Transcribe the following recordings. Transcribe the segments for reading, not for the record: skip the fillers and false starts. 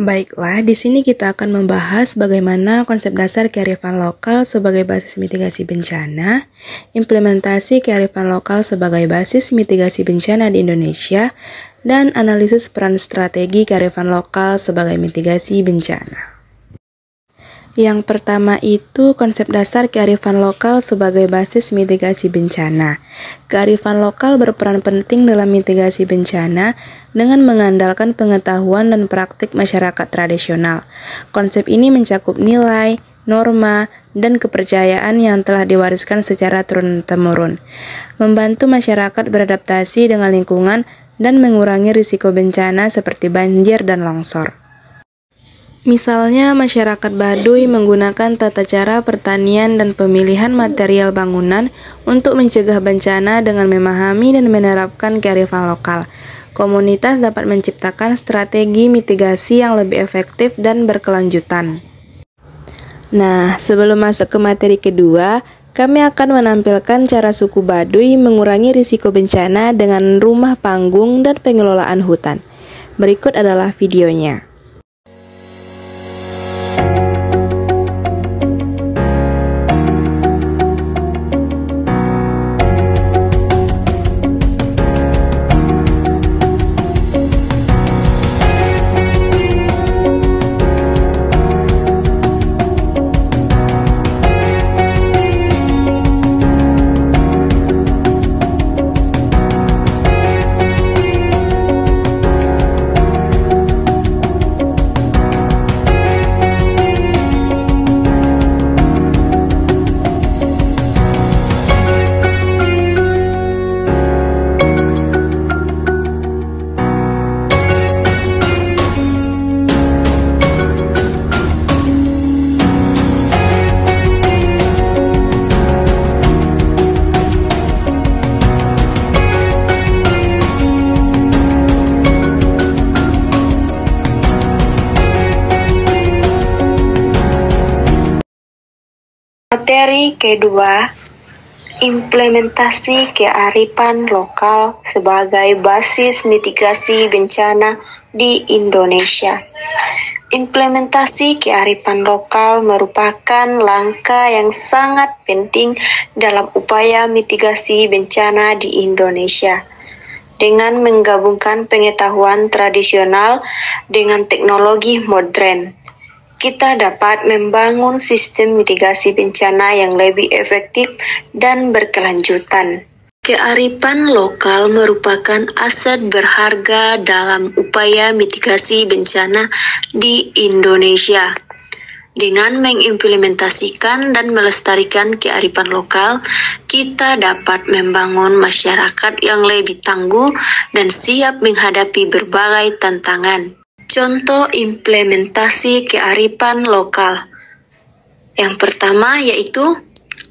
Baiklah, di sini kita akan membahas bagaimana konsep dasar kearifan lokal sebagai basis mitigasi bencana, implementasi kearifan lokal sebagai basis mitigasi bencana di Indonesia, dan analisis peran strategi kearifan lokal sebagai mitigasi bencana. Yang pertama itu konsep dasar kearifan lokal sebagai basis mitigasi bencana. Kearifan lokal berperan penting dalam mitigasi bencana dengan mengandalkan pengetahuan dan praktik masyarakat tradisional. Konsep ini mencakup nilai, norma, dan kepercayaan yang telah diwariskan secara turun-temurun, membantu masyarakat beradaptasi dengan lingkungan dan mengurangi risiko bencana seperti banjir dan longsor. Misalnya, masyarakat Baduy menggunakan tata cara pertanian dan pemilihan material bangunan untuk mencegah bencana dengan memahami dan menerapkan kearifan lokal. Komunitas dapat menciptakan strategi mitigasi yang lebih efektif dan berkelanjutan. Nah, sebelum masuk ke materi kedua, kami akan menampilkan cara suku Baduy mengurangi risiko bencana dengan rumah panggung dan pengelolaan hutan. Berikut adalah videonya. Materi kedua, implementasi kearifan lokal sebagai basis mitigasi bencana di Indonesia. Implementasi kearifan lokal merupakan langkah yang sangat penting dalam upaya mitigasi bencana di Indonesia. Dengan menggabungkan pengetahuan tradisional dengan teknologi modern, kita dapat membangun sistem mitigasi bencana yang lebih efektif dan berkelanjutan. Kearifan lokal merupakan aset berharga dalam upaya mitigasi bencana di Indonesia. Dengan mengimplementasikan dan melestarikan kearifan lokal, kita dapat membangun masyarakat yang lebih tangguh dan siap menghadapi berbagai tantangan. Contoh implementasi kearifan lokal. Yang pertama yaitu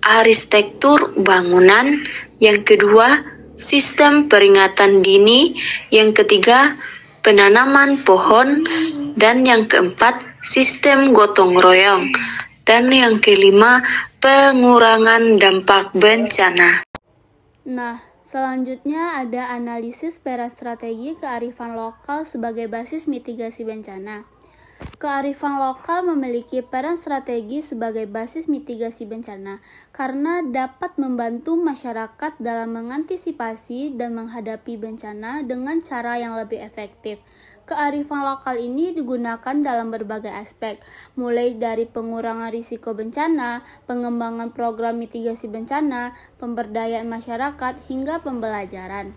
arsitektur bangunan, yang kedua sistem peringatan dini, yang ketiga penanaman pohon, dan yang keempat sistem gotong royong, dan yang kelima pengurangan dampak bencana. Nah, selanjutnya ada analisis peran strategi kearifan lokal sebagai basis mitigasi bencana. Kearifan lokal memiliki peran strategi sebagai basis mitigasi bencana karena dapat membantu masyarakat dalam mengantisipasi dan menghadapi bencana dengan cara yang lebih efektif. Kearifan lokal ini digunakan dalam berbagai aspek, mulai dari pengurangan risiko bencana, pengembangan program mitigasi bencana, pemberdayaan masyarakat, hingga pembelajaran.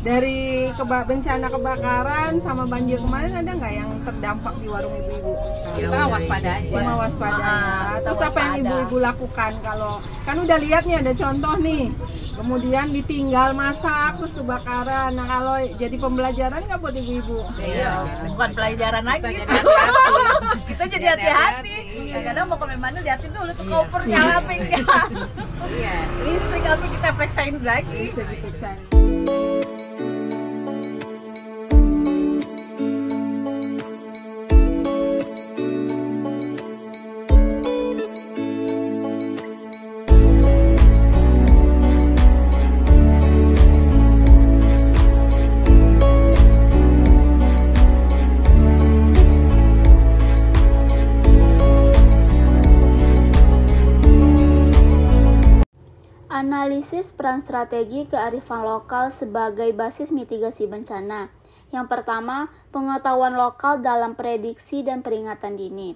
Dari bencana kebakaran sama banjir kemarin ada nggak yang terdampak di warung ibu-ibu? Kita waspada aja. Cuma waspada. Terus apa yang ibu-ibu lakukan kalau kan udah lihat nih ada contoh nih, kemudian ditinggal masak terus kebakaran. Nah kalau jadi pembelajaran nggak buat ibu-ibu? Iya, bukan pelajaran lagi. Kita jadi hati-hati. Kadang-kadang mau komen mana liatin dulu tuh koper nyala pinknya. Iya. Listrik apa kita periksain lagi. Bisa diperiksa. Analisis peran strategi kearifan lokal sebagai basis mitigasi bencana. Yang pertama, pengetahuan lokal dalam prediksi dan peringatan dini.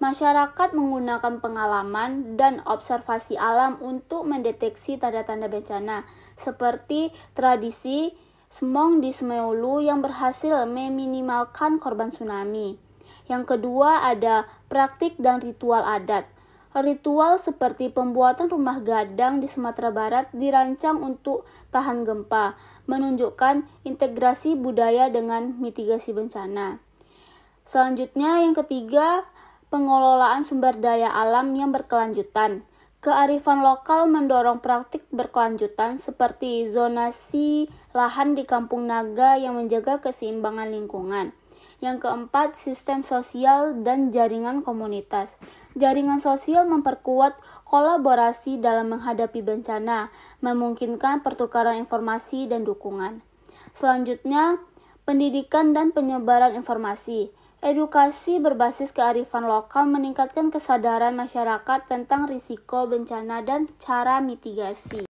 Masyarakat menggunakan pengalaman dan observasi alam untuk mendeteksi tanda-tanda bencana, seperti tradisi Semong di Semeulu yang berhasil meminimalkan korban tsunami. Yang kedua ada praktik dan ritual adat. Ritual seperti pembuatan rumah gadang di Sumatera Barat dirancang untuk tahan gempa, menunjukkan integrasi budaya dengan mitigasi bencana. Selanjutnya yang ketiga, pengelolaan sumber daya alam yang berkelanjutan. Kearifan lokal mendorong praktik berkelanjutan seperti zonasi lahan di Kampung Naga yang menjaga keseimbangan lingkungan. Yang keempat, sistem sosial dan jaringan komunitas. Jaringan sosial memperkuat kolaborasi dalam menghadapi bencana, memungkinkan pertukaran informasi dan dukungan. Selanjutnya, pendidikan dan penyebaran informasi. Edukasi berbasis kearifan lokal meningkatkan kesadaran masyarakat tentang risiko bencana dan cara mitigasi.